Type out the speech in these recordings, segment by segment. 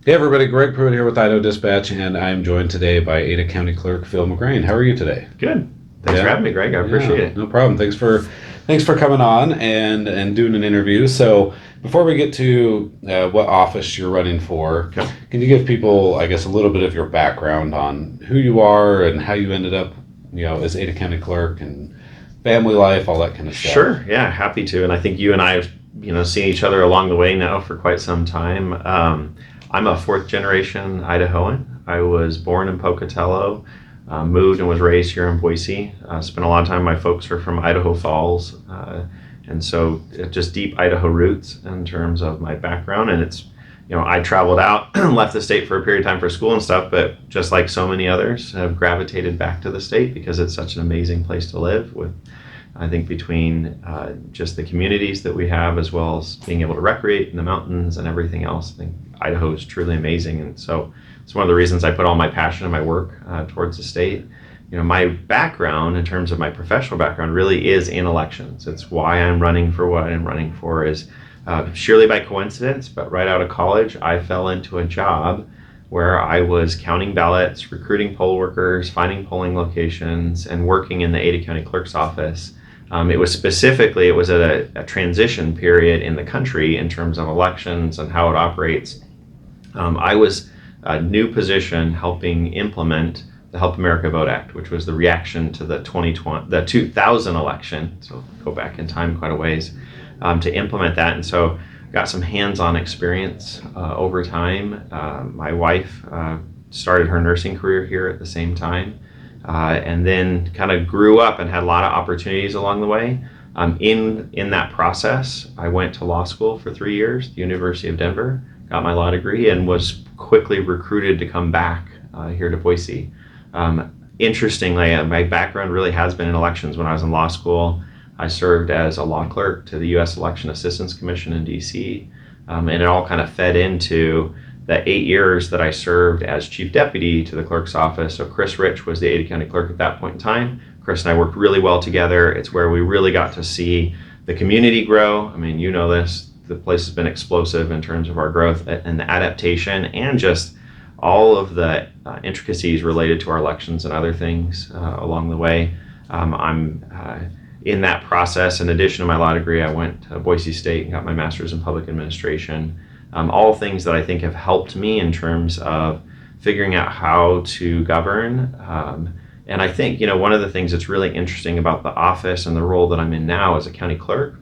Hey everybody, Greg Pruitt here with Idaho Dispatch, and I'm joined today by Ada County Clerk Phil McGrane. How are you today? Good. Thanks for Yeah, having me, Greg. I appreciate yeah, it. no problem. Thanks for coming on and doing an interview. So before we get to what office you're running for, Okay. can you give people, I guess, a little bit of your background on who you are and how you ended up, as Ada County Clerk and family life, all that kind of stuff? Sure. Yeah, happy to. And I think you and I have, seen each other along the way now for quite some time. I'm a fourth generation Idahoan. I was born in Pocatello, moved and was raised here in Boise. Spent a lot of time. My folks are from Idaho Falls, and so just deep Idaho roots in terms of my background. And it's, I traveled out, left the state for a period of time for school and stuff, but just like so many others, have gravitated back to the state because it's such an amazing place to live with. I think between just the communities that we have, as well as being able to recreate in the mountains and everything else, I think Idaho is truly amazing. And so it's one of the reasons I put all my passion and my work towards the state. My background in terms of my professional background really is in elections. It's why I'm running for what I'm running for is surely by coincidence, but right out of college, I fell into a job where I was counting ballots, recruiting poll workers, finding polling locations, and working in the Ada County Clerk's office. It was at a transition period in the country in terms of elections and how it operates. I was a new position helping implement the Help America Vote Act, which was the reaction to the 2000 election. So go back in time quite a ways to implement that. And so got some hands-on experience over time. My wife started her nursing career here at the same time. And then kind of grew up and had a lot of opportunities along the way. In that process, I went to law school for 3 years, the University of Denver, got my law degree, and was quickly recruited to come back here to Boise. Interestingly, my background really has been in elections. When I was in law school, I served as a law clerk to the U.S. Election Assistance Commission in D.C., and it all kind of fed into the 8 years that I served as chief deputy to the clerk's office. So Chris Rich was the Ada County clerk at that point in time. Chris and I worked really well together. It's where we really got to see the community grow. I mean, you know this, the place has been explosive in terms of our growth and the adaptation and just all of the intricacies related to our elections and other things along the way. I'm in that process. In addition to my law degree, I went to Boise State and got my master's in public administration. All things that I think have helped me in terms of figuring out how to govern. And I think, one of the things that's really interesting about the office and the role that I'm in now as a county clerk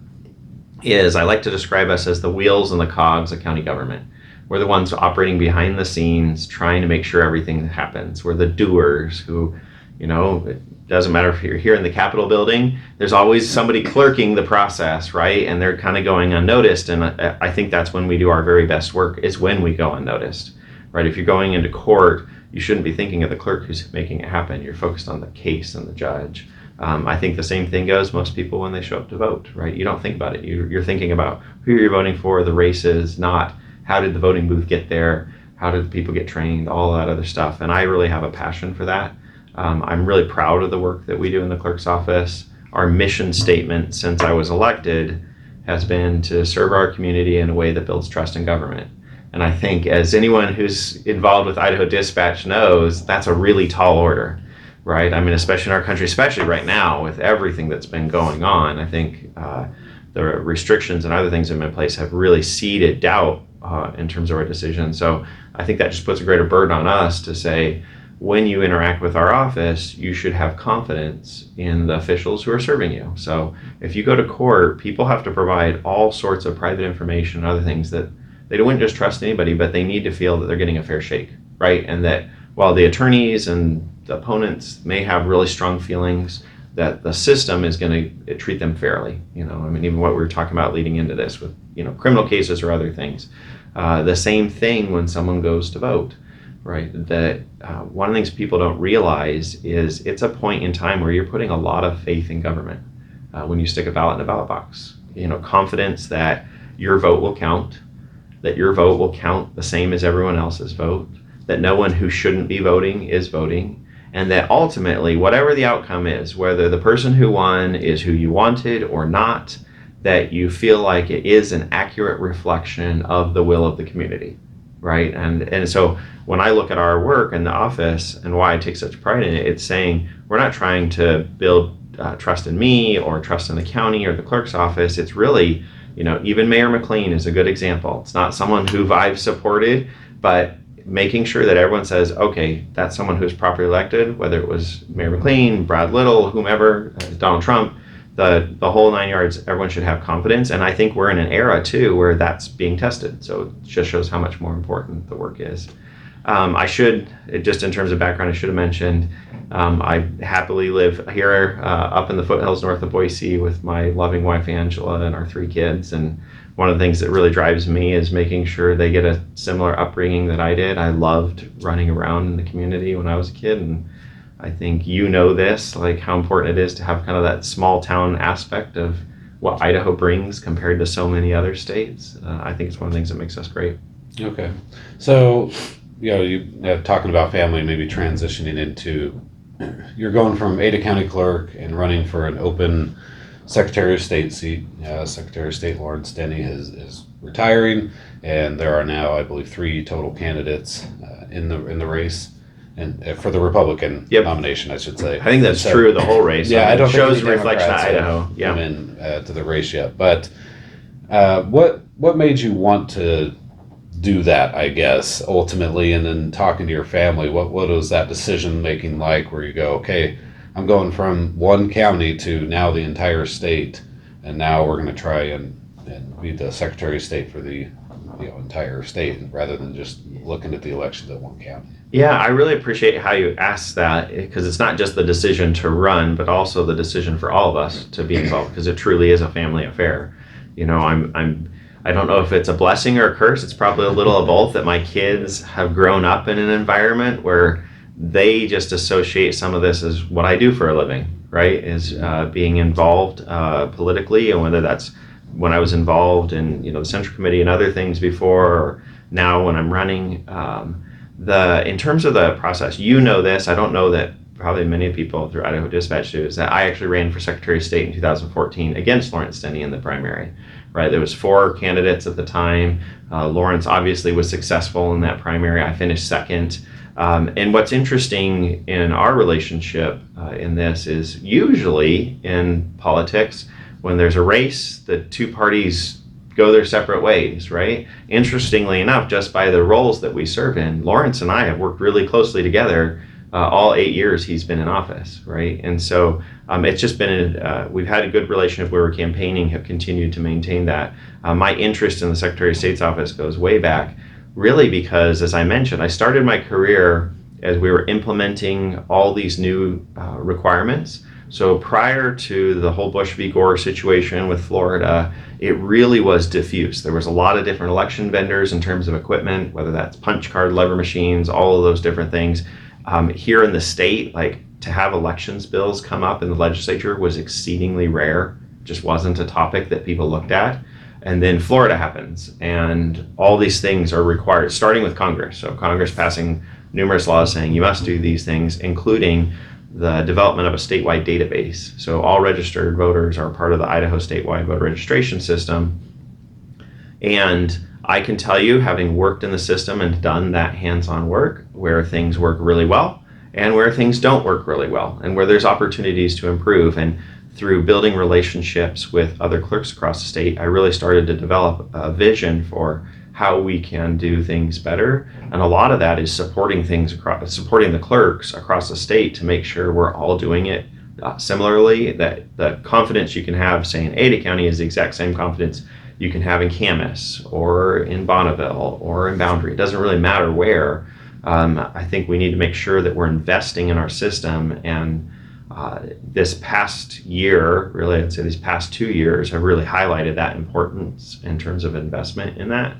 is I like to describe us as the wheels and the cogs of county government. We're the ones operating behind the scenes, trying to make sure everything happens. We're the doers who, it doesn't matter if you're here in the Capitol building, there's always somebody clerking the process, right? And they're kind of going unnoticed. And I think that's when we do our very best work, is when we go unnoticed, right? If you're going into court, you shouldn't be thinking of the clerk who's making it happen. You're focused on the case and the judge. I think the same thing goes most people when they show up to vote, right? You don't think about it. You're thinking about who you're voting for, the races, not how did the voting booth get there, how did people get trained, all that other stuff. And I really have a passion for that. I'm really proud of the work that we do in the clerk's office. Our mission statement since I was elected has been to serve our community in a way that builds trust in government. And I think as anyone who's involved with Idaho Dispatch knows, that's a really tall order, right? I mean, especially in our country, especially right now with everything that's been going on, I think the restrictions and other things that have been in place have really seeded doubt in terms of our decisions. So I think that just puts a greater burden on us to say, when you interact with our office, you should have confidence in the officials who are serving you. So if you go to court, people have to provide all sorts of private information and other things that they wouldn't just trust anybody, but they need to feel that they're getting a fair shake, right? And that while the attorneys and the opponents may have really strong feelings, that the system is going to treat them fairly. I mean, even what we were talking about leading into this with, criminal cases or other things. The same thing when someone goes to vote. Right, that one of the things people don't realize is it's a point in time where you're putting a lot of faith in government when you stick a ballot in a ballot box. Confidence that your vote will count, that your vote will count the same as everyone else's vote, that no one who shouldn't be voting is voting, and that ultimately, whatever the outcome is, whether the person who won is who you wanted or not, that you feel like it is an accurate reflection of the will of the community. right? And so when I look at our work in the office and why I take such pride in it, it's saying we're not trying to build trust in me or trust in the county or the clerk's office. It's really, even Mayor McLean is a good example. It's not someone who I've supported, but making sure that everyone says, okay, that's someone who's properly elected, whether it was Mayor McLean, Brad Little, whomever, Donald Trump, the whole 9 yards. Everyone should have confidence, and I think we're in an era too where that's being tested. So it just shows how much more important the work is. Just in terms of background, I should have mentioned, I happily live here up in the foothills north of Boise with my loving wife Angela and our 3 kids. And one of the things that really drives me is making sure they get a similar upbringing that I did. I loved running around in the community when I was a kid, and I think this, like how important it is to have kind of that small town aspect of what Idaho brings compared to so many other states. I think it's one of the things that makes us great. Okay. So, talking about family, maybe transitioning into, you're going from Ada County Clerk and running for an open Secretary of State seat. Secretary of State Lawrence Denny is retiring, and there are now, I believe, 3 total candidates in the race, and for the Republican nomination, I should say. I think that's true of the whole race. Yeah, I don't think shows any a reflection of Democrats Idaho. have come in to the race yet. But what made you want to do that, I guess, ultimately? And then talking to your family, what was that decision making like, where you go, okay, I'm going from one county to now the entire state, and now we're going to try and be the Secretary of State for the entire state, rather than just looking at the elections at one county? Yeah, I really appreciate how you asked that, because it's not just the decision to run, but also the decision for all of us to be involved, because it truly is a family affair. I don't know if it's a blessing or a curse. It's probably a little of both, that my kids have grown up in an environment where they just associate some of this as what I do for a living, right? Is being involved politically, and whether that's when I was involved in the Central Committee and other things before, or now when I'm running. In terms of the process, this, I don't know that probably many people through Idaho Dispatch do, is that I actually ran for Secretary of State in 2014 against Lawrence Denny in the primary. Right, there was 4 candidates at the time. Lawrence obviously was successful in that primary. I finished second. And what's interesting in our relationship in this is, usually in politics, when there's a race, the 2 parties go their separate ways, right? Interestingly enough, just by the roles that we serve in, Lawrence and I have worked really closely together all 8 years he's been in office, right? And so it's just been, we've had a good relationship where we're campaigning, have continued to maintain that. My interest in the Secretary of State's office goes way back, really because, as I mentioned, I started my career as we were implementing all these new requirements. So prior to the whole Bush v. Gore situation with Florida, it really was diffuse. There was a lot of different election vendors in terms of equipment, whether that's punch card, lever machines, all of those different things. Here in the state, to have elections bills come up in the legislature was exceedingly rare. Just wasn't a topic that people looked at. And then Florida happens, and all these things are required, starting with Congress. So Congress passing numerous laws saying you must do these things, including the development of a statewide database. So all registered voters are part of the Idaho statewide voter registration system. And I can tell you, having worked in the system and done that hands-on work, where things work really well and where things don't work really well, and where there's opportunities to improve. And through building relationships with other clerks across the state, I really started to develop a vision for how we can do things better. And a lot of that is supporting the clerks across the state to make sure we're all doing it similarly. That the confidence you can have, say, in Ada County is the exact same confidence you can have in Camas or in Bonneville or in Boundary. It doesn't really matter where. I think we need to make sure that we're investing in our system, and this past year, really I'd say these past 2 years, have really highlighted that importance in terms of investment in that.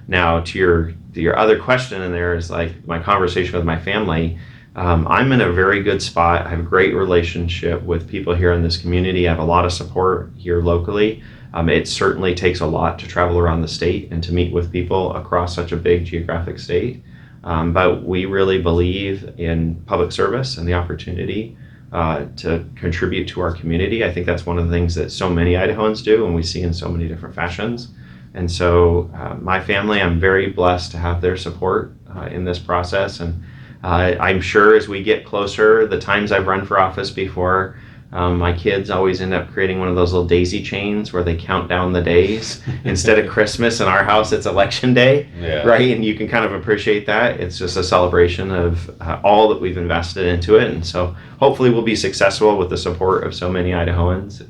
Now, to your other question in there is my conversation with my family. I'm in a very good spot. I have a great relationship with people here in this community. I have a lot of support here locally. It certainly takes a lot to travel around the state and to meet with people across such a big geographic state. But we really believe in public service and the opportunity to contribute to our community. I think that's one of the things that so many Idahoans do, and we see in so many different fashions. And so my family, I'm very blessed to have their support in this process. And I'm sure as we get closer, the times I've run for office before, my kids always end up creating one of those little daisy chains where they count down the days. Instead of Christmas in our house, it's election day, Yeah. right? And you can kind of appreciate that. It's just a celebration of all that we've invested into it. And so hopefully we'll be successful with the support of so many Idahoans,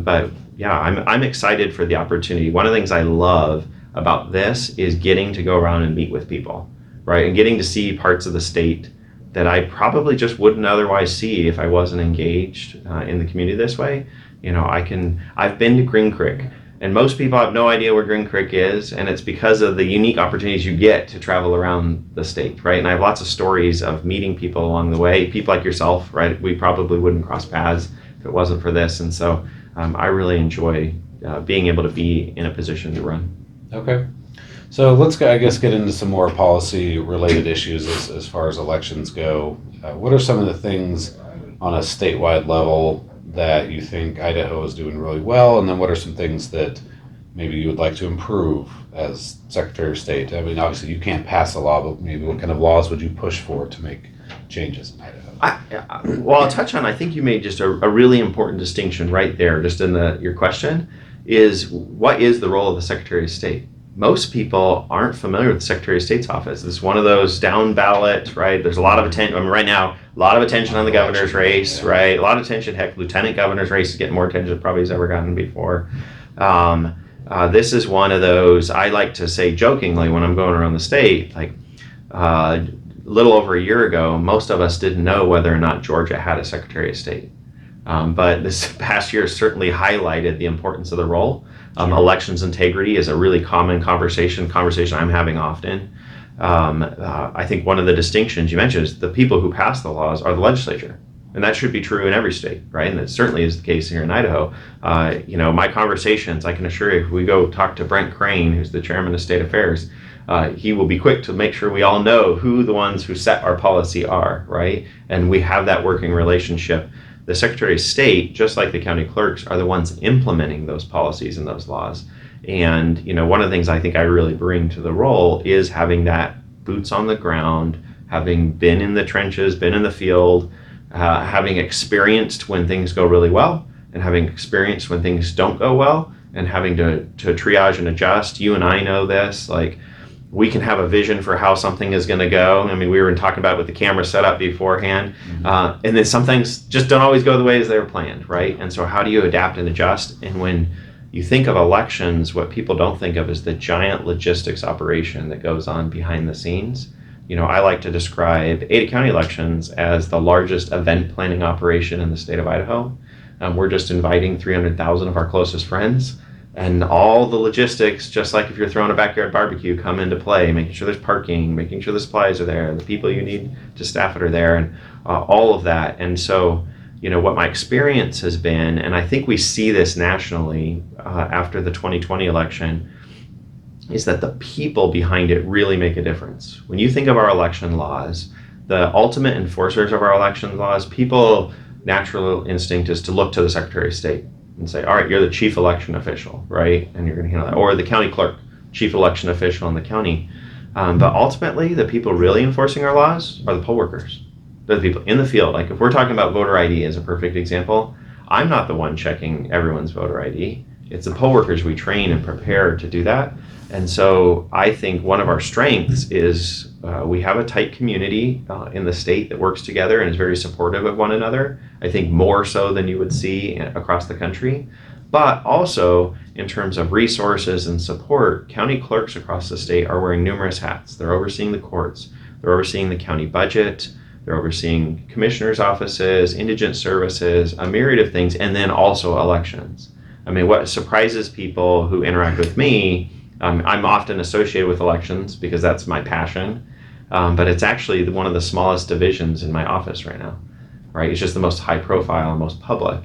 but yeah, I'm excited for the opportunity. One of the things I love about this is getting to go around and meet with people, right? And getting to see parts of the state that I probably just wouldn't otherwise see if I wasn't engaged in the community this way. I've been to Green Creek, and most people have no idea where Green Creek is, and it's because of the unique opportunities you get to travel around the state, right? And I have lots of stories of meeting people along the way, people like yourself, right? We probably wouldn't cross paths if it wasn't for this, and so I really enjoy being able to be in a position to run. Okay. So let's, I guess, get into some more policy-related issues as far as elections go. What are some of the things on a statewide level that you think Idaho is doing really well, and then what are some things that maybe you would like to improve as Secretary of State? I mean, obviously you can't pass a law, but maybe what kind of laws would you push for to make changes in Idaho? Well, I'll touch on, I think you made just a really important distinction right there, just in your question, is what is the role of the Secretary of State? Most people aren't familiar with the Secretary of State's office. It's one of those down ballot, right? There's a lot of attention. I mean, right now, a lot of attention on the governor's race, right? A lot of attention. Heck, lieutenant governor's race is getting more attention than probably has ever gotten before. This is one of those, I like to say jokingly when I'm going around the state, like a little over a year ago, most of us didn't know whether or not Georgia had a Secretary of State. But this past year certainly highlighted the importance of the role. Elections integrity is a really common conversation I'm having often. I think one of the distinctions you mentioned is the people who pass the laws are the legislature. And that should be true in every state, right? And that certainly is the case here in Idaho. My conversations, I can assure you, if we go talk to Brent Crane, who's the chairman of State Affairs, he will be quick to make sure we all know who the ones who set our policy are, right? And we have that working relationship. The Secretary of State, just like the county clerks, are the ones implementing those policies and those laws. And one of the things I think I really bring to the role is having that boots on the ground, having been in the trenches, been in the field, having experienced when things go really well, and having experienced when things don't go well, and having to triage and adjust. You and I know this, like, we can have a vision for how something is going to go. I mean, we were talking about it with the camera set up beforehand, and then some things just don't always go the way as they were planned, right? And so how do you adapt and adjust? And when you think of elections, what people don't think of is the giant logistics operation that goes on behind the scenes. I like to describe Ada County elections as the largest event planning operation in the state of Idaho. We're just inviting 300,000 of our closest friends. And all the logistics, just like if you're throwing a backyard barbecue, come into play, making sure there's parking, making sure the supplies are there, the people you need to staff it are there, and all of that. And so, what my experience has been, and I think we see this nationally after the 2020 election, is that the people behind it really make a difference. When you think of our election laws, the ultimate enforcers of our election laws, people, natural instinct is to look to the Secretary of State and say, all right, you're the chief election official, right? And you're going to handle that. Or the county clerk, chief election official in the county. But ultimately, the people really enforcing our laws are the poll workers. They're the people in the field. Like if we're talking about voter ID as a perfect example, I'm not the one checking everyone's voter ID. It's the poll workers we train and prepare to do that. And so I think one of our strengths is we have a tight community in the state that works together and is very supportive of one another. I think more so than you would see across the country. But also in terms of resources and support, county clerks across the state are wearing numerous hats. They're overseeing the courts. They're overseeing the county budget. They're overseeing commissioners' offices, indigent services, a myriad of things, and then also elections. I mean, what surprises people who interact with me, I'm often associated with elections because that's my passion, but it's actually one of the smallest divisions in my office right now, right? It's just the most high profile and most public.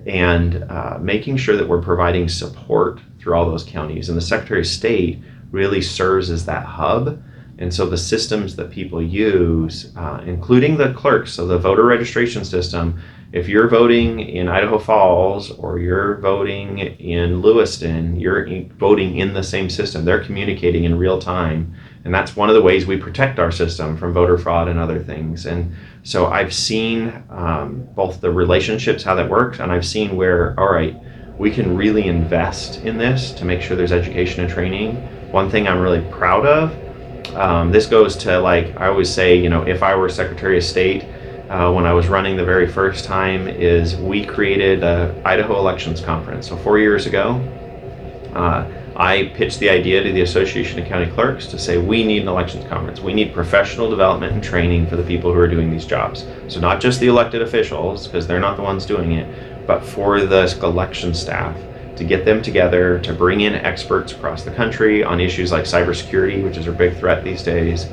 And making sure that we're providing support through all those counties. And the Secretary of State really serves as that hub And so the systems that people use, including the clerks, so the voter registration system, if you're voting in Idaho Falls or you're voting in Lewiston, you're voting in the same system. They're communicating in real time. And that's one of the ways we protect our system from voter fraud and other things. And so I've seen both the relationships, how that works, and I've seen where, all right, we can really invest in this to make sure there's education and training. One thing I'm really proud of, this goes to, like, I always say, you know, if I were Secretary of State, when I was running the very first time, is we created the Idaho Elections Conference. So 4 years ago, I pitched the idea to the Association of County Clerks to say, we need an elections conference. We need professional development and training for the people who are doing these jobs. So not just the elected officials, because they're not the ones doing it, but for the election staff, to get them together, to bring in experts across the country on issues like cybersecurity, which is a big threat these days,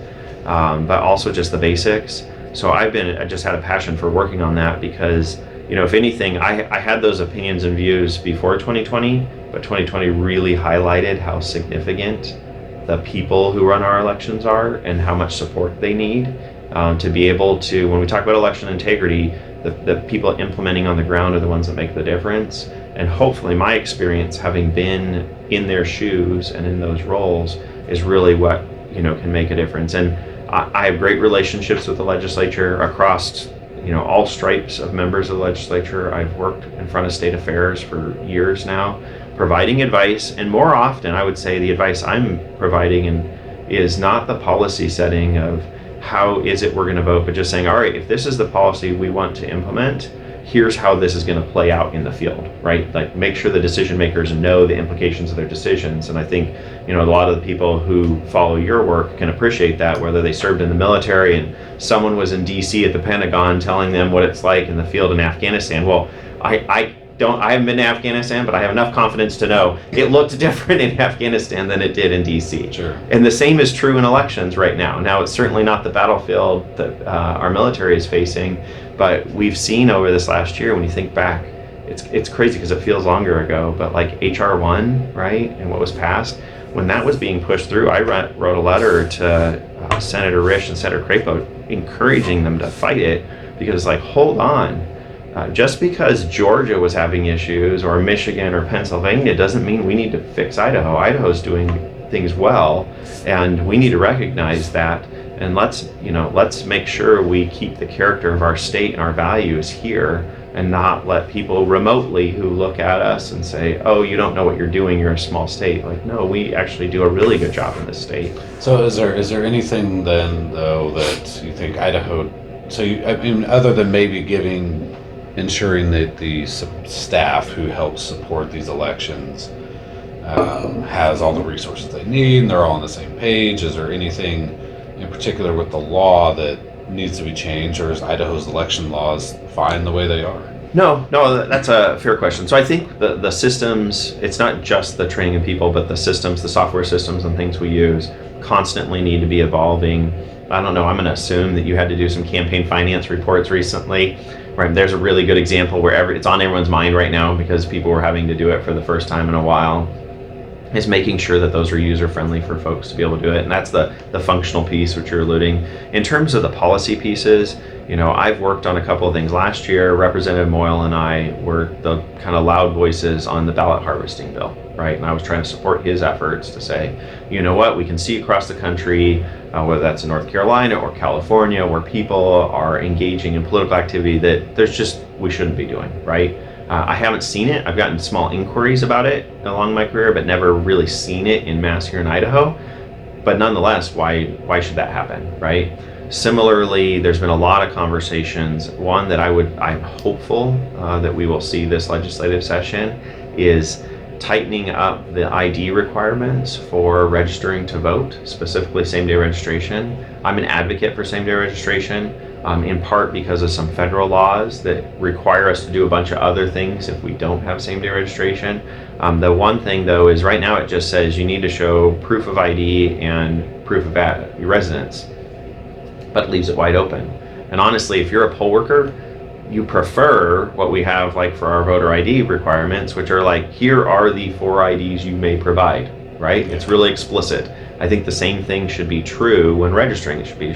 but also just the basics. So I just had a passion for working on that because, you know, if anything, I had those opinions and views before 2020, but 2020 really highlighted how significant the people who run our elections are and how much support they need to be able to, when we talk about election integrity, the people implementing on the ground are the ones that make the difference. And hopefully my experience, having been in their shoes and in those roles, is really what, you know, can make a difference. And I have great relationships with the legislature across, you know, all stripes of members of the legislature. I've worked in front of state affairs for years now, providing advice, and more often I would say the advice I'm providing is not the policy setting of how is it we're going to vote, but just saying, all right, if this is the policy we want to implement, here's how this is going to play out in the field, right? Like, make sure the decision makers know the implications of their decisions. And I think, you know, a lot of the people who follow your work can appreciate that, whether they served in the military and someone was in DC at the Pentagon telling them what it's like in the field in Afghanistan. Well, I haven't been to Afghanistan, but I have enough confidence to know it looked different in Afghanistan than it did in DC. Sure. And the same is true in elections right now. Now, it's certainly not the battlefield that our military is facing, but we've seen over this last year, when you think back, it's crazy because it feels longer ago, but like HR 1, right, and what was passed, when that was being pushed through, I wrote a letter to Senator Risch and Senator Crapo encouraging them to fight it, because, like, hold on. Just because Georgia was having issues, or Michigan or Pennsylvania, doesn't mean we need to fix Idaho. Idaho's doing things well, and we need to recognize that. And let's make sure we keep the character of our state and our values here, and not let people remotely who look at us and say, "Oh, you don't know what you're doing. You're a small state." Like, no, we actually do a really good job in this state. So, is there anything then, though, that you think Idaho? So, I mean, other than maybe ensuring that the staff who helps support these elections has all the resources they need and they're all on the same page, is there anything in particular with the law that needs to be changed, or is Idaho's election laws fine the way they are? No, that's a fair question. So I think the systems, it's not just the training of people, but the systems, the software systems and things we use constantly need to be evolving. I don't know, I'm going to assume that you had to do some campaign finance reports recently. Right, there's a really good example where it's on everyone's mind right now because people were having to do it for the first time in a while, is making sure that those are user-friendly for folks to be able to do it. And that's the functional piece, which you're alluding. In terms of the policy pieces, you know, I've worked on a couple of things. Last year, Representative Moyle and I were the kind of loud voices on the ballot harvesting bill, right? And I was trying to support his efforts to say, you know what, we can see across the country, whether that's in North Carolina or California, where people are engaging in political activity that we shouldn't be doing, right? I haven't seen it. I've gotten small inquiries about it along my career, but never really seen it in mass here in Idaho. But nonetheless, why should that happen, right? Similarly, there's been a lot of conversations. One that I'm hopeful that we will see this legislative session is tightening up the ID requirements for registering to vote, specifically same-day registration. I'm an advocate for same-day registration, in part because of some federal laws that require us to do a bunch of other things if we don't have same-day registration. The one thing, though, is right now it just says you need to show proof of ID and proof of your residence, but it leaves it wide open. And honestly, if you're a poll worker, you prefer what we have like for our voter ID requirements, which are like, here are the 4 IDs you may provide. right? It's really explicit. I think the same thing should be true when registering. It should be,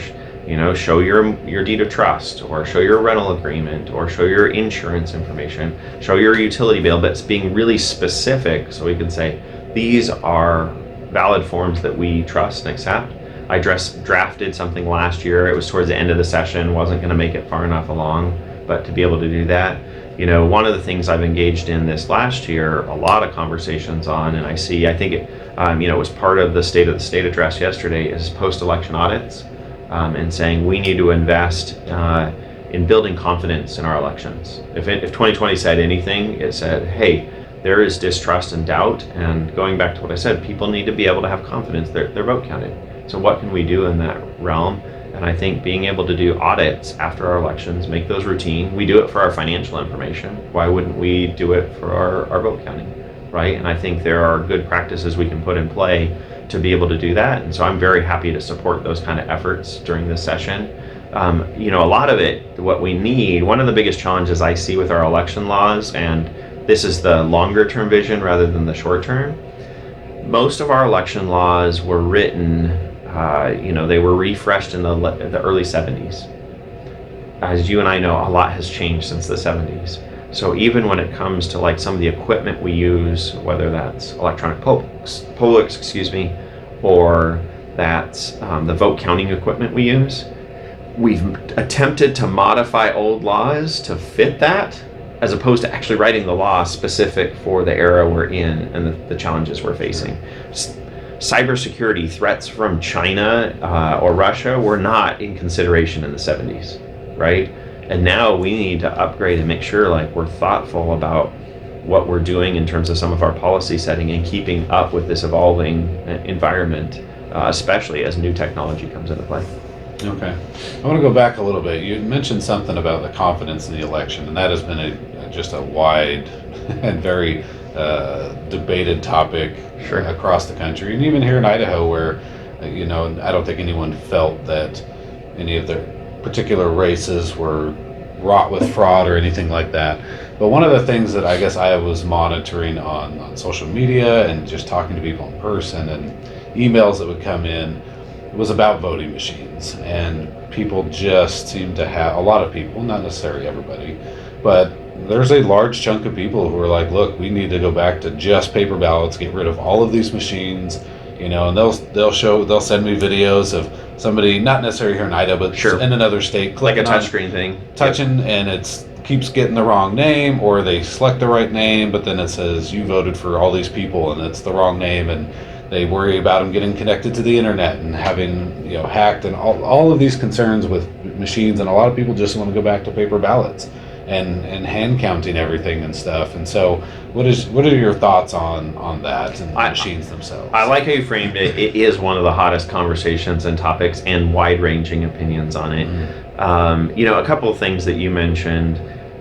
show your deed of trust, or show your rental agreement, or show your insurance information, show your utility bill, but it's being really specific so we can say, these are valid forms that we trust and accept. I drafted something last year. It was towards the end of the session, wasn't going to make it far enough along, but to be able to do that, one of the things I've engaged in this last year, a lot of conversations on, and I think it, it was part of the State of the State address yesterday, is post-election audits, and saying we need to invest in building confidence in our elections. If 2020 said anything, it said, hey, there is distrust and doubt, and going back to what I said, people need to be able to have confidence their vote counted. So what can we do in that realm? And I think being able to do audits after our elections, make those routine. We do it for our financial information. Why wouldn't we do it for our vote counting, right? And I think there are good practices we can put in play to be able to do that. And so I'm very happy to support those kind of efforts during this session. A lot of it, what we need, one of the biggest challenges I see with our election laws, and this is the longer term vision rather than the short term, most of our election laws were written, they were refreshed in the early 70s. As you and I know, a lot has changed since the 70s. So even when it comes to like some of the equipment we use, whether that's electronic poll books, or that's the vote counting equipment we use, we've attempted to modify old laws to fit that, as opposed to actually writing the law specific for the era we're in and the challenges we're facing. Cybersecurity threats from China or Russia were not in consideration in the 70s, right? And now we need to upgrade and make sure like we're thoughtful about what we're doing in terms of some of our policy setting and keeping up with this evolving environment, especially as new technology comes into play. Okay. I want to go back a little bit. You mentioned something about the confidence in the election, and that has been just a wide and very debated topic across the country, and even here in Idaho, where I don't think anyone felt that any of the particular races were wrought with fraud or anything like that. But one of the things that I guess I was monitoring on social media and just talking to people in person and emails that would come in was about voting machines. And people just seem to have, a lot of people, not necessarily everybody, but there's a large chunk of people who are like, look, we need to go back to just paper ballots, get rid of all of these machines, and they'll send me videos of somebody, not necessarily here in Idaho, but in another state, like a touchscreen thing, touching, and it keeps getting the wrong name, or they select the right name, but then it says you voted for all these people and it's the wrong name, and they worry about them getting connected to the internet and having hacked, and all of these concerns with machines. And a lot of people just want to go back to paper ballots and hand counting everything and stuff. And so what are your thoughts on that and the machines themselves? I like how you framed it. It is one of the hottest conversations and topics, and wide-ranging opinions on it. Mm-hmm. A couple of things that you mentioned,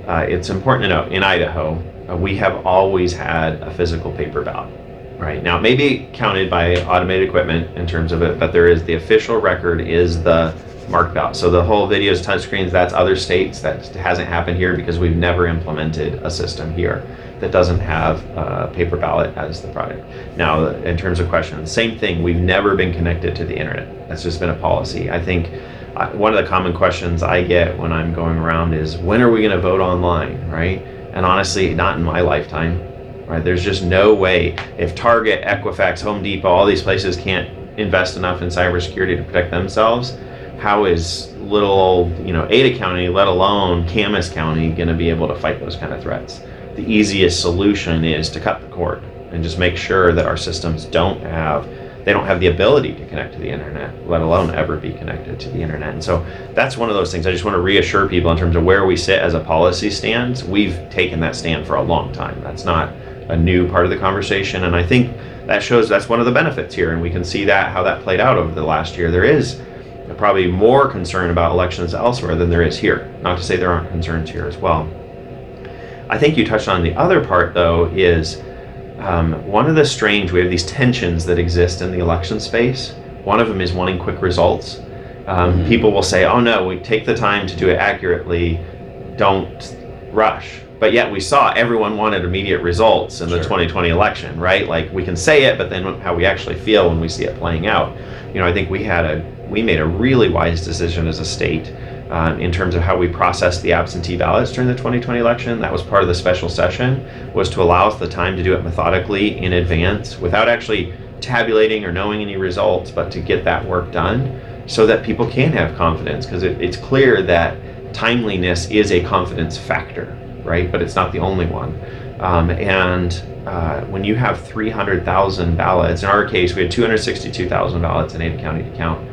it's important to know in Idaho, we have always had a physical paper ballot. Right now, it may be counted by automated equipment in terms of it, but there is the official record is the marked ballot. So the whole videos, touchscreens, that's other states. That hasn't happened here because we've never implemented a system here that doesn't have a paper ballot as the product. Now, in terms of questions, same thing. We've never been connected to the internet. That's just been a policy. I think one of the common questions I get when I'm going around is, when are we going to vote online, right? And honestly, not in my lifetime. Right, there's just no way. If Target, Equifax, Home Depot, all these places can't invest enough in cybersecurity to protect themselves, how is little old, Ada County, let alone Camas County, going to be able to fight those kind of threats? The easiest solution is to cut the cord and just make sure that our systems don't have the ability to connect to the internet, let alone ever be connected to the internet. And so that's one of those things. I just want to reassure people in terms of where we sit as a policy stance. We've taken that stand for a long time. That's not a new part of the conversation, and I think that shows that's one of the benefits here, and we can see how that played out over the last year. There is probably more concern about elections elsewhere than there is here. Not to say there aren't concerns here as well. I think you touched on the other part, though, is one of the we have these tensions that exist in the election space. One of them is wanting quick results. People will say, oh no, we take the time to do it accurately, don't rush. But yet we saw everyone wanted immediate results in the Sure. 2020 election, right? Like we can say it, but then how we actually feel when we see it playing out. I think we made a really wise decision as a state in terms of how we processed the absentee ballots during the 2020 election. That was part of the special session, was to allow us the time to do it methodically in advance without actually tabulating or knowing any results, but to get that work done so that people can have confidence, because it's clear that timeliness is a confidence factor, right? But it's not the only one. When you have 300,000 ballots, in our case, we had 262,000 ballots in Ada County to count.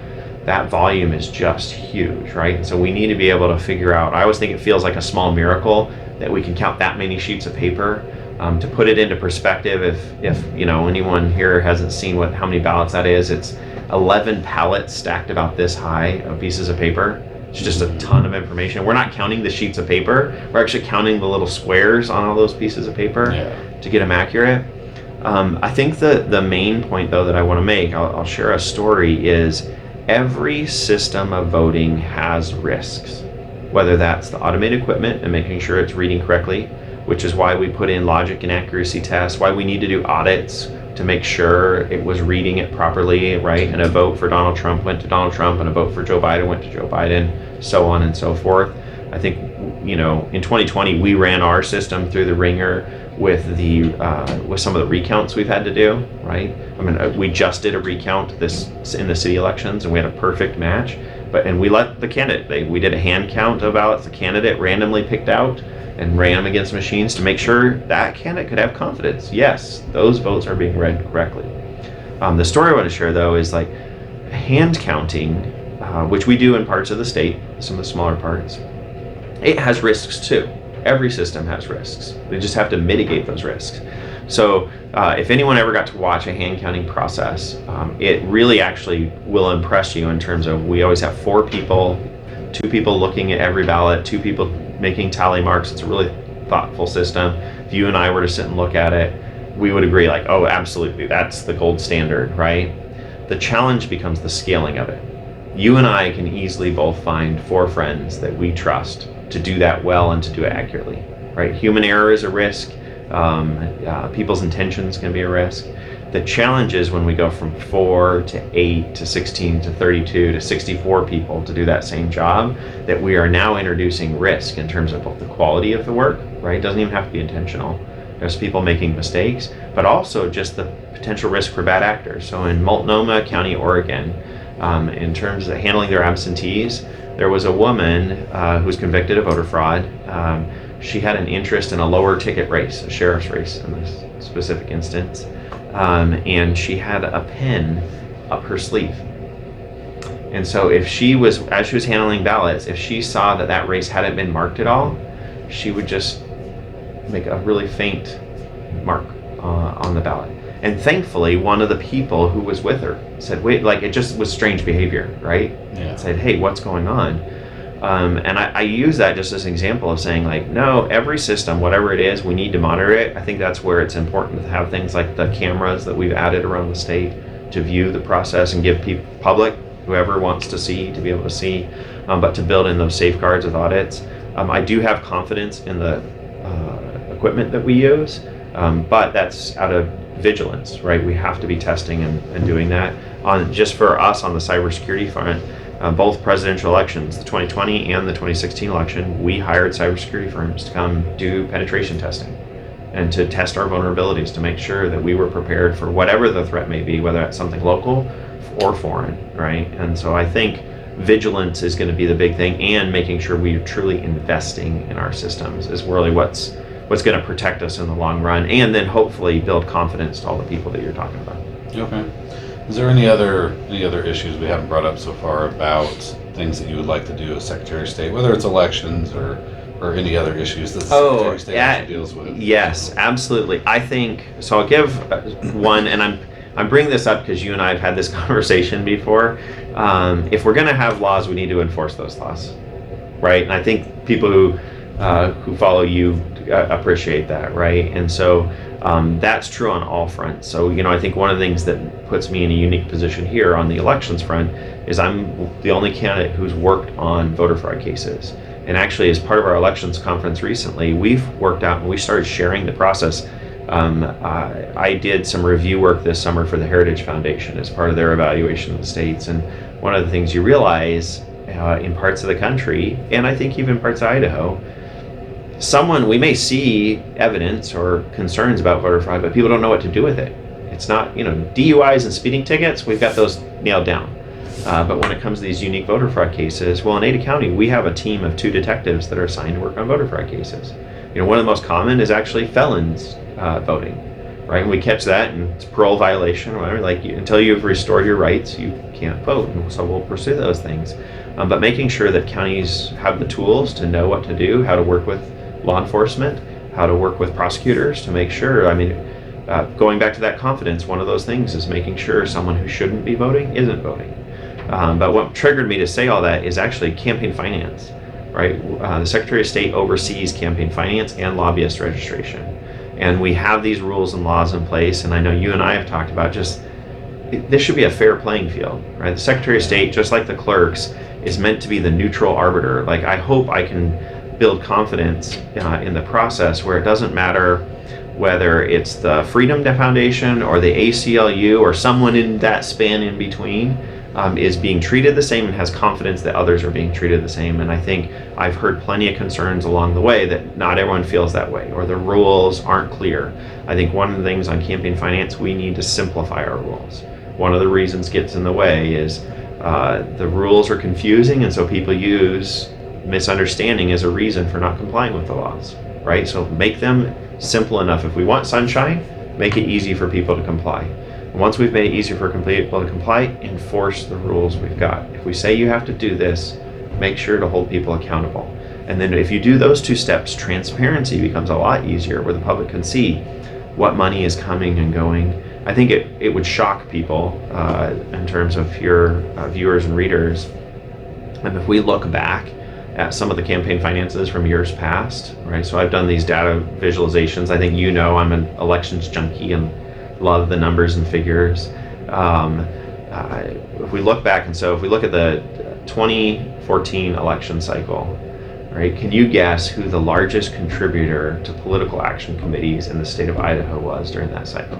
That volume is just huge, right? So we need to be able to figure out, I always think it feels like a small miracle that we can count that many sheets of paper. To put it into perspective, if anyone here hasn't seen how many ballots that is, it's 11 pallets stacked about this high of pieces of paper. It's just a ton of information. We're not counting the sheets of paper. We're actually counting the little squares on all those pieces of paper to get them accurate. I think the main point, though, that I want to make, I'll share a story, is every system of voting has risks, whether that's the automated equipment and making sure it's reading correctly, which is why we put in logic and accuracy tests, why we need to do audits to make sure it was reading it properly, right? And a vote for Donald Trump went to Donald Trump, and a vote for Joe Biden went to Joe Biden, so on and so forth. I think, in 2020, we ran our system through the ringer with some of the recounts we've had to do, right? I mean, we just did a recount in the city elections, and we had a perfect match. And we let the candidate, we did a hand count of ballots the candidate randomly picked out, and ran them against machines to make sure that candidate could have confidence. Yes, those votes are being read correctly. The story I want to share, though, is like hand counting, which we do in parts of the state, some of the smaller parts. It has risks too. Every system has risks. We just have to mitigate those risks. So if anyone ever got to watch a hand counting process, it really actually will impress you in terms of, we always have 4 people, 2 people looking at every ballot, 2 people making tally marks. It's a really thoughtful system. If you and I were to sit and look at it, we would agree, like, oh, absolutely, that's the gold standard, right? The challenge becomes the scaling of it. You and I can easily both find 4 friends that we trust to do that well and to do it accurately, right? Human error is a risk. People's intentions can be a risk. The challenge is when we go from 4 to 8 to 16 to 32 to 64 people to do that same job, that we are now introducing risk in terms of both the quality of the work, right? It doesn't even have to be intentional. There's people making mistakes, but also just the potential risk for bad actors. So in Multnomah County, Oregon, in terms of handling their absentees, there was a woman who was convicted of voter fraud. She had an interest in a lower ticket race, a sheriff's race in this specific instance. And she had a pen up her sleeve. And so as she was handling ballots, if she saw that race hadn't been marked at all, she would just make a really faint mark on the ballot. And thankfully, one of the people who was with her said, wait, like, it just was strange behavior, right? Yeah. Said, hey, what's going on? And I use that just as an example of saying, like, no, every system, whatever it is, we need to monitor it. I think that's where it's important to have things like the cameras that we've added around the state to view the process and give public, whoever wants to see, to be able to see, but to build in those safeguards with audits. I do have confidence in the equipment that we use, but that's out of vigilance, right? We have to be testing and doing that. Just for us on the cybersecurity front, both presidential elections, the 2020 and the 2016 election, we hired cybersecurity firms to come do penetration testing and to test our vulnerabilities to make sure that we were prepared for whatever the threat may be, whether it's something local or foreign, right? And so I think vigilance is going to be the big thing, and making sure we are truly investing in our systems is really what's going to protect us in the long run, and then hopefully build confidence to all the people that you're talking about. Okay. Is there any other issues we haven't brought up so far about things that you would like to do as Secretary of State, whether it's elections or any other issues that the Secretary of State actually deals with? Yes, absolutely. I think so. I'll give one, and I'm bringing this up because you and I have had this conversation before. If we're going to have laws, we need to enforce those laws, right? And I think people who follow you appreciate that, right? And so that's true on all fronts. So, I think one of the things that puts me in a unique position here on the elections front is I'm the only candidate who's worked on voter fraud cases. And actually, as part of our elections conference recently, we've worked out and we started sharing the process. I did some review work this summer for the Heritage Foundation as part of their evaluation of the states. And one of the things you realize in parts of the country, and I think even parts of Idaho, we may see evidence or concerns about voter fraud, but people don't know what to do with it. It's not, DUIs and speeding tickets, we've got those nailed down. But when it comes to these unique voter fraud cases, well, in Ada County, we have a team of 2 detectives that are assigned to work on voter fraud cases. One of the most common is actually felons voting, right? And we catch that, and it's parole violation or whatever. Until you've restored your rights, you can't vote. And so we'll pursue those things. But making sure that counties have the tools to know what to do, how to work with law enforcement, how to work with prosecutors to make sure, going back to that confidence, one of those things is making sure someone who shouldn't be voting isn't voting. But what triggered me to say all that is actually campaign finance, right? The Secretary of State oversees campaign finance and lobbyist registration. And we have these rules and laws in place, and I know you and I have talked about this should be a fair playing field, right? The Secretary of State, just like the clerks, is meant to be the neutral arbiter. I hope I can build confidence in the process where it doesn't matter whether it's the Freedom Foundation or the ACLU or someone in that span in between is being treated the same and has confidence that others are being treated the same. And I think I've heard plenty of concerns along the way that not everyone feels that way or the rules aren't clear. I think one of the things on campaign finance, we need to simplify our rules. One of the reasons gets in the way is the rules are confusing, and so people use misunderstanding as a reason for not complying with the laws, right? So make them simple enough. If we want sunshine, make it easy for people to comply. Once we've made it easier for people to comply, enforce the rules we've got. If we say you have to do this, make sure to hold people accountable. And then if you do those 2 steps, transparency becomes a lot easier where the public can see what money is coming and going. I think it would shock people in terms of your viewers and readers. And if we look back at some of the campaign finances from years past, right? So I've done these data visualizations. I think I'm an elections junkie and love the numbers and figures. If we look back, if we look at the 2014 election cycle, right? Can you guess who the largest contributor to political action committees in the state of Idaho was during that cycle?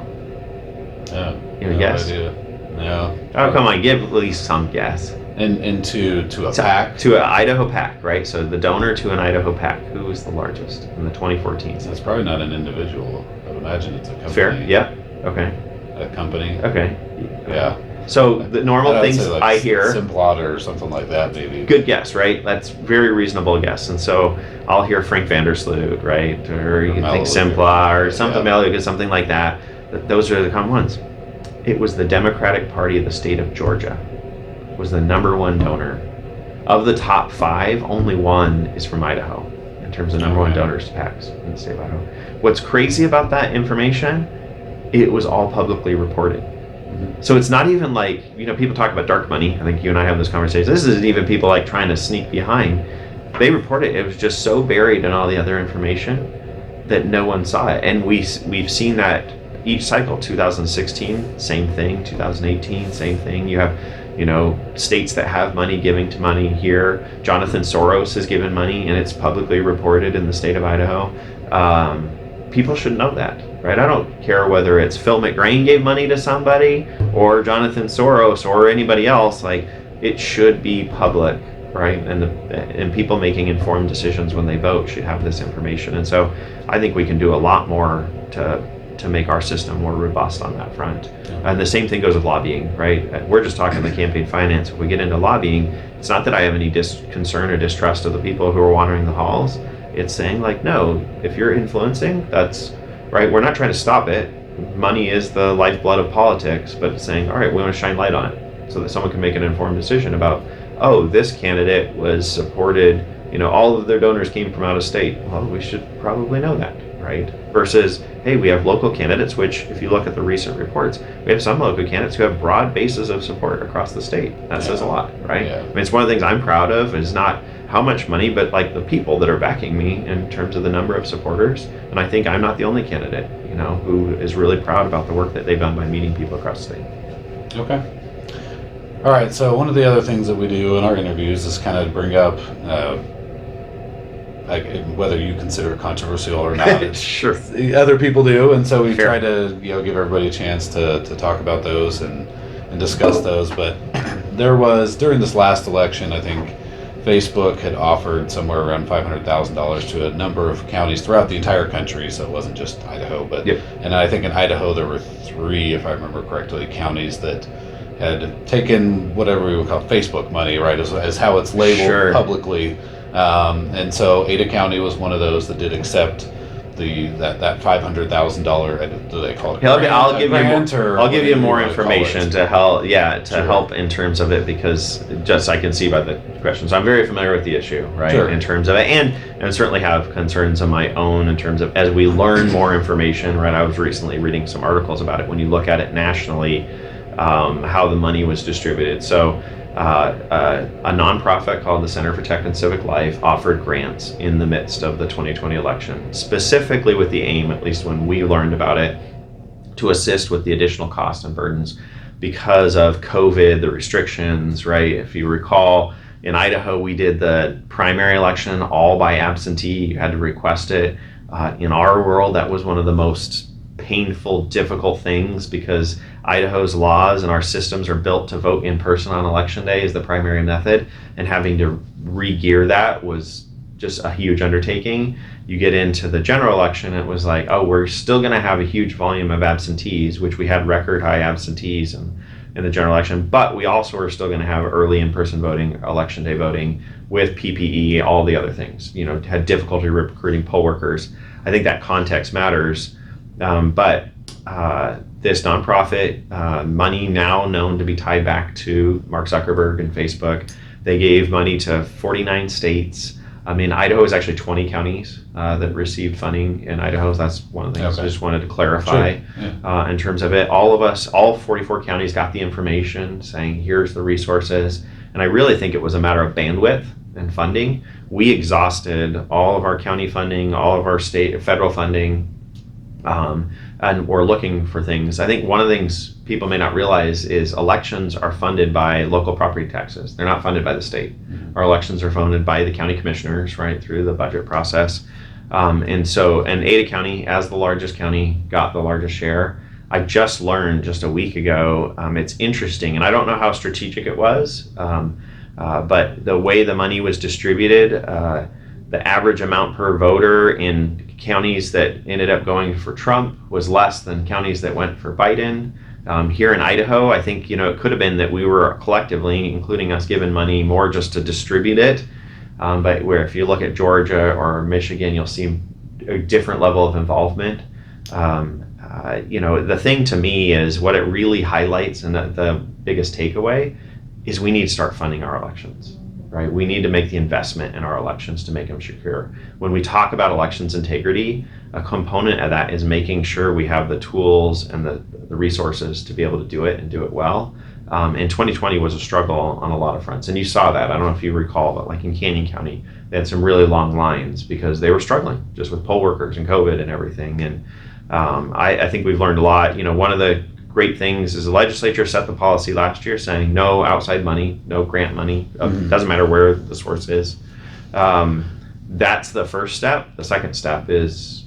No guess? idea. No. Oh, come on, give at least some guess. And to a PAC? To an Idaho PAC, right? So the donor to an Idaho PAC, who was the largest in the 2014 cycle? It's probably not an individual. I would imagine it's a company. Fair, yeah, okay. A company. Okay. Yeah. So the normal things I hear. Simplot or something like that, maybe. Good guess, right? That's very reasonable guess. And so I'll hear Frank Vandersloot, right? Or you think Simplot or something, Melaleuca, something like that. Those are the common ones. It was the Democratic Party of the state of Georgia was the #1 donor. Of the top 5, only 1 is from Idaho in terms of #1 donors to PACs in the state of Idaho. What's crazy about that information, it was all publicly reported. So it's not even people talk about dark money. I think you and I have this conversation. This isn't even people trying to sneak behind. They reported it. It was just so buried in all the other information that no one saw it. And we've seen that each cycle. 2016, same thing. 2018, same thing. You have, states that have money giving to money here. Jonathan Soros has given money, and it's publicly reported in the state of Idaho. People should know that, right? I don't care whether it's Phil McGrane gave money to somebody or Jonathan Soros or anybody else. It should be public, right? And people making informed decisions when they vote should have this information. And so I think we can do a lot more to make our system more robust on that front. And the same thing goes with lobbying, right? We're just talking the campaign finance. If we get into lobbying, it's not that I have any concern or distrust of the people who are wandering the halls. It's saying no, if you're influencing, that's right. We're not trying to stop it. Money is the lifeblood of politics, but it's saying, all right, we want to shine light on it so that someone can make an informed decision about, oh, this candidate was supported, all of their donors came from out of state. Well, we should probably know that, right? Versus, hey, we have local candidates, which if you look at the recent reports, we have some local candidates who have broad bases of support across the state. That says a lot, right? Yeah. It's one of the things I'm proud of is not how much money, but the people that are backing me in terms of the number of supporters. And I think I'm not the only candidate, who is really proud about the work that they've done by meeting people across the state. Okay. All right. So one of the other things that we do in our interviews is kind of bring up whether you consider it controversial or not. It's, Sure. other people do, and so we Fair. try to give everybody a chance to talk about those and discuss those. But there was, during this last election, I think Facebook had offered somewhere around $500,000 to a number of counties throughout the entire country, so it wasn't just Idaho. But Yep. and I think in Idaho there were 3, if I remember correctly, counties that had taken whatever we would call Facebook money, right, as how it's labeled Sure. publicly. And so Ada County was one of those that did accept that $500,000. Do they call it? I'll give you more wanna call information it. to help. Sure. Help in terms of it, because just I can see by the questions, I'm very familiar with the issue, right? Sure. In terms of it, and certainly have concerns of my own in terms of as we learn more information, right? I was recently reading some articles about it. When you look at it nationally, how the money was distributed. So. A nonprofit called the Center for Tech and Civic Life offered grants in the midst of the 2020 election, specifically with the aim, at least when we learned about it, to assist with the additional costs and burdens because of COVID, the restrictions, right? If you recall, in Idaho, we did the primary election all by absentee. You had to request it. In our world, that was one of the most painful, difficult things, because Idaho's laws and our systems are built to vote in person on election day as the primary method, and having to re-gear that was just a huge undertaking. You get into the general election, it was like, oh, we're still going to have a huge volume of absentees, which we had record high absentees in the general election, but we also are still going to have early in-person voting, election day voting with PPE, all the other things. Had difficulty recruiting poll workers. I think that context matters. But this nonprofit, money now known to be tied back to Mark Zuckerberg and Facebook, they gave money to 49 states. Idaho is actually 20 counties that received funding in Idaho. So that's one of the things I just wanted to clarify. Sure. Yeah. In terms of it. All 44 counties got the information saying, here's the resources. And I really think it was a matter of bandwidth and funding. We exhausted all of our county funding, all of our state, federal funding, and we're looking for things. I think one of the things people may not realize is elections are funded by local property taxes. They're not funded by the state. Mm-hmm. Our elections are funded by the county commissioners, right, through the budget process. And Ada County, as the largest county, got the largest share. I just learned just a week ago, it's interesting, and I don't know how strategic it was, but the way the money was distributed, the average amount per voter in counties that ended up going for Trump was less than counties that went for Biden. Here in Idaho, I think, it could have been that we were collectively, including us, given money more just to distribute it. But where if you look at Georgia or Michigan, you'll see a different level of involvement. The thing to me is what it really highlights, and the biggest takeaway is we need to start funding our elections. Right? We need to make the investment in our elections to make them secure. When we talk about elections integrity, a component of that is making sure we have the tools and the resources to be able to do it and do it well. And 2020 was a struggle on a lot of fronts. And you saw that. I don't know if you recall, but like in Canyon County, they had some really long lines because they were struggling just with poll workers and COVID and everything. And I think we've learned a lot. One of the great things is the legislature set the policy last year saying no outside money, no grant money, doesn't matter where the source is. That's the first step. The second step is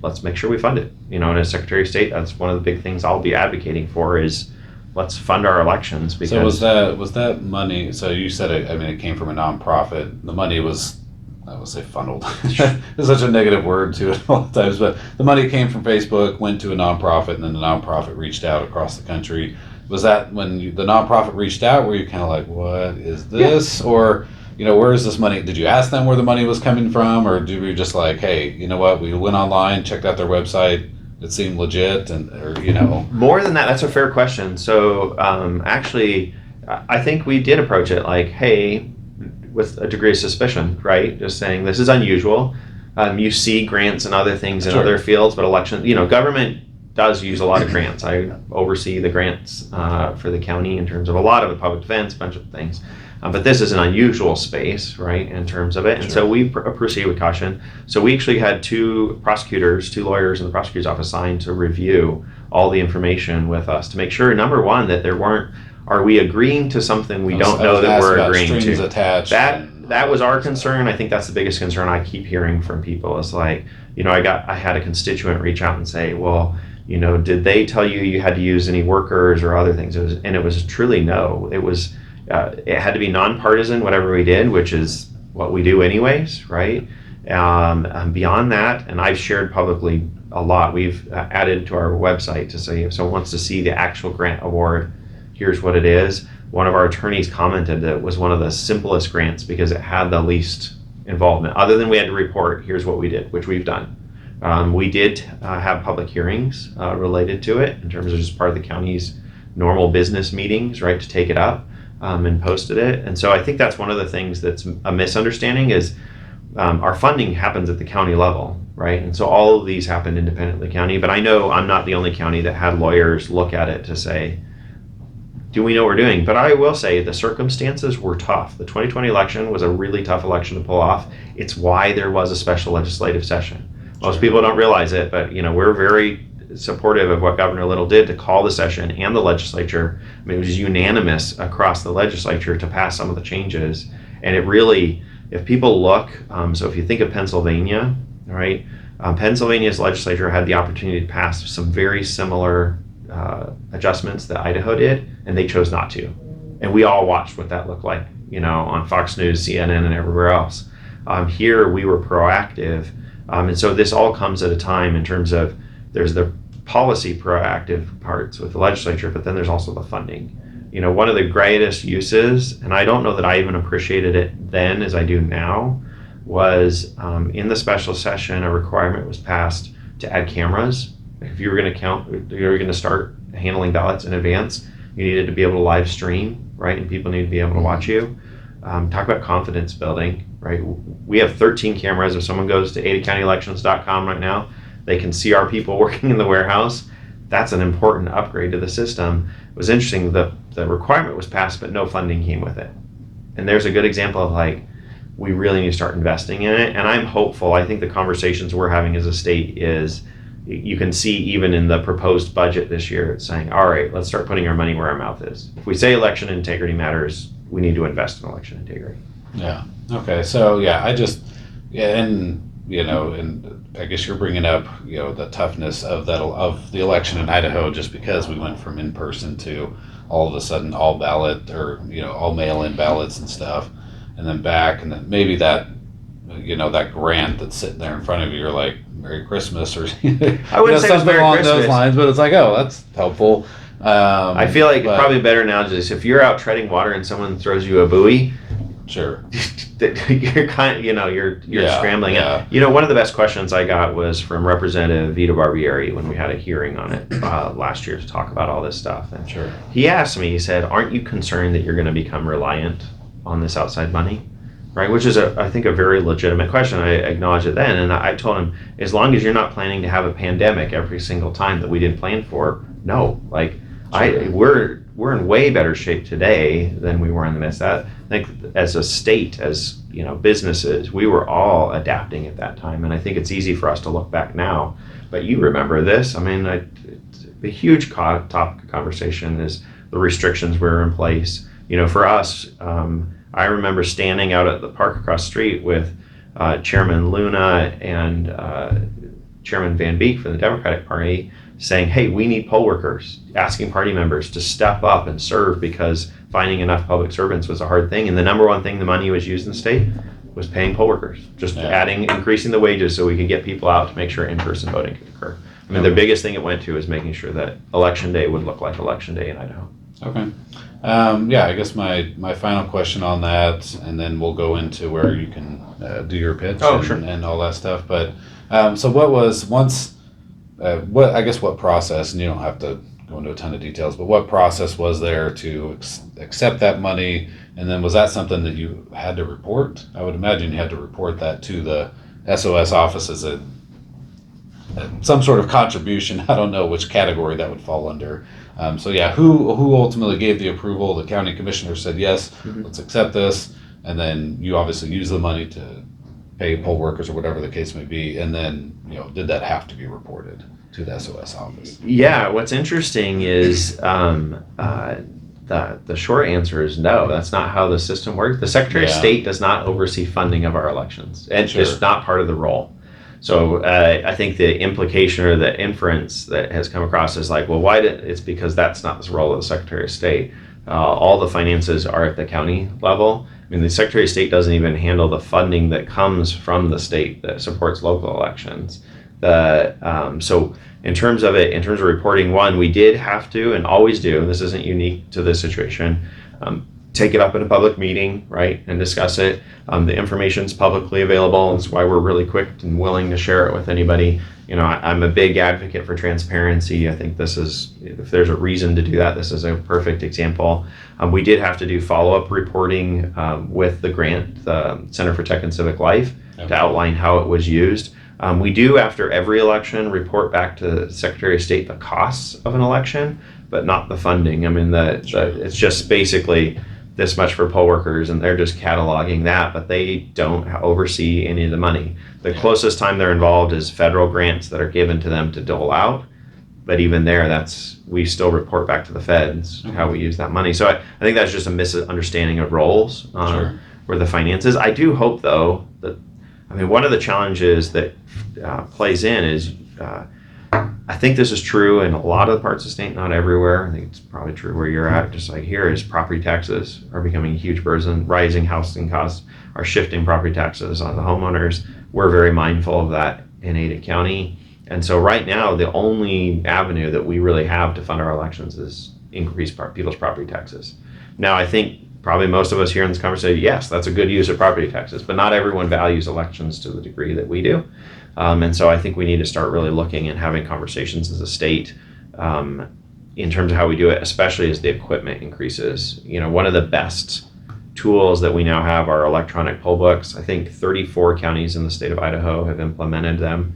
let's make sure we fund it. And as Secretary of State, that's one of the big things I'll be advocating for is let's fund our elections. Because so was that money, so you said it came from a nonprofit. The money was, I would say, funneled. It's such a negative word to it all the times, but the money came from Facebook, went to a nonprofit, and then the nonprofit reached out across the country. Was that when the nonprofit reached out, were you kind of like, what is this? Yeah. Or, where is this money? Did you ask them where the money was coming from? Or did we just like, hey, you know what? We went online, checked out their website. It seemed legit, More than that, that's a fair question. So actually, I think we did approach it like, hey, with a degree of suspicion, right? Just saying this is unusual. You see grants and other things in other fields, but election, government does use a lot of grants. I oversee the grants for the county in terms of a lot of the public defense, a bunch of things. But this is an unusual space, right, in terms of it. And so we proceed with caution. So we actually had two lawyers in the prosecutor's office assigned to review all the information with us to make sure, number one, that there weren't, are we agreeing to something we don't know that we're agreeing to? Attached that that was our concern. I think that's the biggest concern I keep hearing from people is like, I had a constituent reach out and say, well, did they tell you you had to use any workers or other things? It was truly no. It had to be nonpartisan, whatever we did, which is what we do anyways, right? Beyond that, and I've shared publicly a lot, we've added to our website to say if someone wants to see the actual grant award, here's what it is. One of our attorneys commented that it was one of the simplest grants because it had the least involvement. Other than we had to report, here's what we did, which we've done. We did have public hearings related to it in terms of just part of the county's normal business meetings, right, to take it up and posted it. And so I think that's one of the things that's a misunderstanding is our funding happens at the county level, right? And so all of these happen independently of the county. But I know I'm not the only county that had lawyers look at it to say, do we know what we're doing? But I will say the circumstances were tough. The 2020 election was a really tough election to pull off. It's why there was a special legislative session. Most people don't realize it, but we're very supportive of what Governor Little did to call the session and the legislature. I mean, it was unanimous across the legislature to pass some of the changes. And it really, if people look, so if you think of Pennsylvania, right? Pennsylvania's legislature had the opportunity to pass some very similar adjustments that Idaho did, and they chose not to. And we all watched what that looked like, on Fox News, CNN, and everywhere else. Here, we were proactive. And so this all comes at a time in terms of there's the policy proactive parts with the legislature, but then there's also the funding. One of the greatest uses, and I don't know that I even appreciated it then as I do now, was in the special session, a requirement was passed to add cameras. If you were going to start handling ballots in advance, you needed to be able to live stream, right? And people need to be able to watch you. Talk about confidence building, right? We have 13 cameras. If someone goes to adacounty-elections.com right now, they can see our people working in the warehouse. That's an important upgrade to the system. It was interesting, the requirement was passed, but no funding came with it. And there's a good example of we really need to start investing in it. And I'm hopeful. I think the conversations we're having as a state is, you can see even in the proposed budget this year, it's saying, all right, let's start putting our money where our mouth is. If we say election integrity matters, we need to invest in election integrity. Yeah. Okay. So and I guess you're bringing up, the toughness of the election in Idaho, just because we went from in person to all of a sudden all ballot or all mail-in ballots and stuff, and then back, and then maybe that that grant that's sitting there in front of you, you're like, Merry Christmas, or I wouldn't say something Merry along Christmas. those lines, but it's like, oh, that's helpful. I feel like probably a better analogy is if you're out treading water and someone throws you a buoy, sure, you're you're scrambling. Yeah. One of the best questions I got was from Representative Vito Barbieri when we had a hearing on it last year to talk about all this stuff. And sure, he asked me, he said, aren't you concerned that you're going to become reliant on this outside money? Right, which is I think a very legitimate question. I acknowledged it then, and I told him, as long as you're not planning to have a pandemic every single time that we didn't plan for, no. We're in way better shape today than we were in the midst of that. I think as a state, as businesses, we were all adapting at that time, and I think it's easy for us to look back now. But you remember this? I mean, the huge topic of conversation is the restrictions were in place. For us. I remember standing out at the park across the street with Chairman Luna and Chairman Van Beek from the Democratic Party saying, hey, we need poll workers, asking party members to step up and serve because finding enough public servants was a hard thing. And the number one thing the money was used in the state was paying poll workers, just increasing the wages so we could get people out to make sure in-person voting could occur. I mean, the biggest thing it went to is making sure that Election Day would look like Election Day in Idaho. Okay. I guess my final question on that, and then we'll go into where you can do your pitch and all that stuff. But so what was what process, and you don't have to go into a ton of details, but what process was there to accept that money? And then was that something that you had to report? I would imagine you had to report that to the SOS office as some sort of contribution. I don't know which category that would fall under. Who ultimately gave the approval? The county commissioner said, yes, let's accept this. And then you obviously use the money to pay poll workers or whatever the case may be. And then, did that have to be reported to the SOS office? Yeah, what's interesting is the the short answer is no. That's not how the system works. The Secretary of State does not oversee funding of our elections. It's just not part of the role. So I think the implication or the inference that has come across is like, well, it's because that's not the role of the Secretary of State. All the finances are at the county level. I mean, the Secretary of State doesn't even handle the funding that comes from the state that supports local elections. So in terms of reporting, one, we did have to and always do, and this isn't unique to this situation, take it up in a public meeting, right, and discuss it. The information's publicly available. That's why we're really quick and willing to share it with anybody. You know, I'm a big advocate for transparency. I think if there's a reason to do that, this is a perfect example. We did have to do follow-up reporting with the grant, the Center for Tech and Civic Life, to outline how it was used. We do, after every election, report back to the Secretary of State the costs of an election, but not the funding. I mean, it's just basically this much for poll workers, and they're just cataloging that, but they don't oversee any of the money. The closest time they're involved is federal grants that are given to them to dole out, but even there, we still report back to the feds how we use that money. So I think that's just a misunderstanding of roles where the finances. I do hope, though, that one of the challenges that plays in is I think this is true in a lot of the parts of the state, not everywhere. I think it's probably true where you're at. Just like here is property taxes are becoming a huge burden. Rising housing costs are shifting property taxes on the homeowners. We're very mindful of that in Ada County. And so right now, the only avenue that we really have to fund our elections is increase people's property taxes. Now, I think probably most of us here in this conversation, yes, that's a good use of property taxes, but not everyone values elections to the degree that we do. And so I think we need to start really looking and having conversations as a state in terms of how we do it, especially as the equipment increases. You know, one of the best tools that we now have are electronic poll books. I think 34 counties in the state of Idaho have implemented them.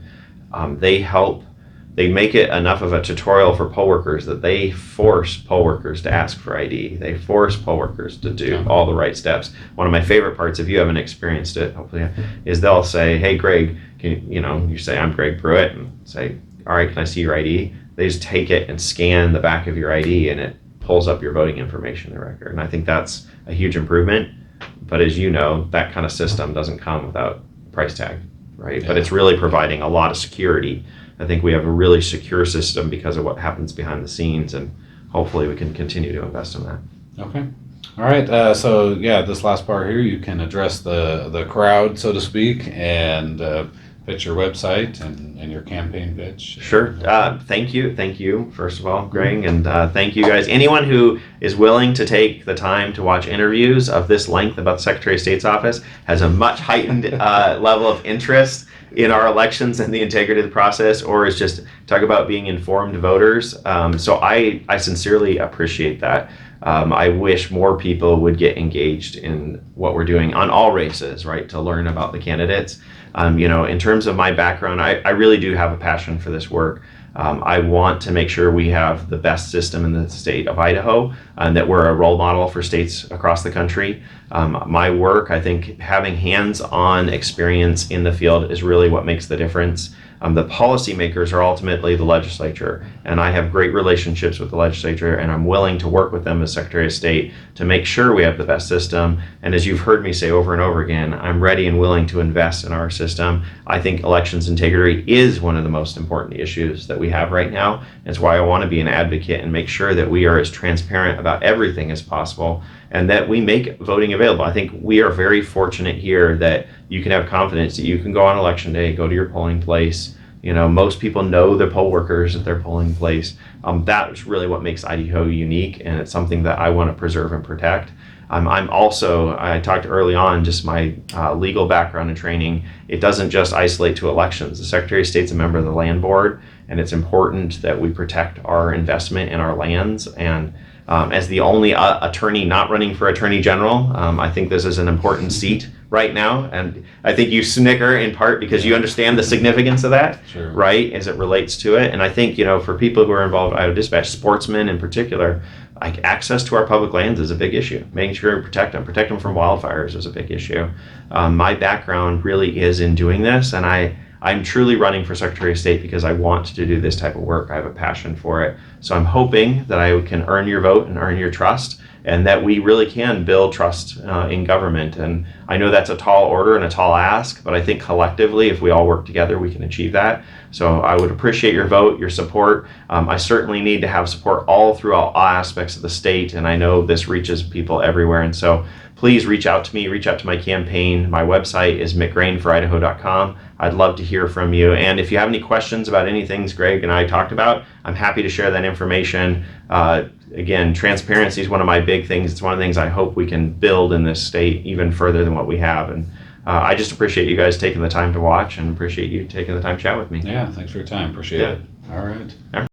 They make it enough of a tutorial for poll workers that they force poll workers to ask for ID. They force poll workers to do all the right steps. One of my favorite parts, if you haven't experienced it, hopefully, is they'll say, "Hey, Greg, you say, I'm Greg Pruitt," and say, "All right, can I see your ID?" They just take it and scan the back of your ID, and it pulls up your voting information in the record. And I think that's a huge improvement. But as you know, that kind of system doesn't come without a price tag, right? Yeah. But it's really providing a lot of security. I think we have a really secure system because of what happens behind the scenes, and hopefully we can continue to invest in that. Okay. All right. So this last part here, you can address the crowd, so to speak, and pitch your website and your campaign pitch. Sure. Thank you, first of all, Greg, and thank you guys. Anyone who is willing to take the time to watch interviews of this length about the Secretary of State's office has a much heightened level of interest in our elections and the integrity of the process, or is just talk about being informed voters. So I sincerely appreciate that. I wish more people would get engaged in what we're doing on all races, right, to learn about the candidates. In terms of my background, I really do have a passion for this work. I want to make sure we have the best system in the state of Idaho, and that we're a role model for states across the country. My work, I think having hands-on experience in the field is really what makes the difference. The policymakers are ultimately the legislature, and I have great relationships with the legislature, and I'm willing to work with them as Secretary of State to make sure we have the best system. And as you've heard me say over and over again, I'm ready and willing to invest in our system. I think elections integrity is one of the most important issues that we have right now. It's why I want to be an advocate and make sure that we are as transparent about everything as possible, and that we make voting available. I think we are very fortunate here that you can have confidence that you can go on election day, go to your polling place. Most people know the poll workers at their polling place. That's really what makes Idaho unique, and it's something that I want to preserve and protect. I talked early on, just my legal background and training, it doesn't just isolate to elections. The Secretary of State's a member of the Land Board, and it's important that we protect our investment in our lands. And as the only attorney not running for Attorney General, I think this is an important seat right now, and I think you snicker in part because you understand the significance of that, sure, right, as it relates to it. And I think, for people who are involved in Idaho Dispatch, sportsmen in particular, like access to our public lands is a big issue. Making sure we protect them from wildfires is a big issue. My background really is in doing this, and I I'm truly running for Secretary of State because I want to do this type of work. I have a passion for it. So I'm hoping that I can earn your vote and earn your trust, and that we really can build trust in government. And I know that's a tall order and a tall ask, but I think collectively, if we all work together, we can achieve that. So I would appreciate your vote, your support. I certainly need to have support all throughout all aspects of the state, and I know this reaches people everywhere. And so please reach out to me, reach out to my campaign. My website is mcgraneforidaho.com. I'd love to hear from you. And if you have any questions about any things Greg and I talked about, I'm happy to share that information. Again, transparency is one of my big things. It's one of the things I hope we can build in this state even further than what we have. And I just appreciate you guys taking the time to watch, and appreciate you taking the time to chat with me. Yeah, thanks for your time. Appreciate it. All right.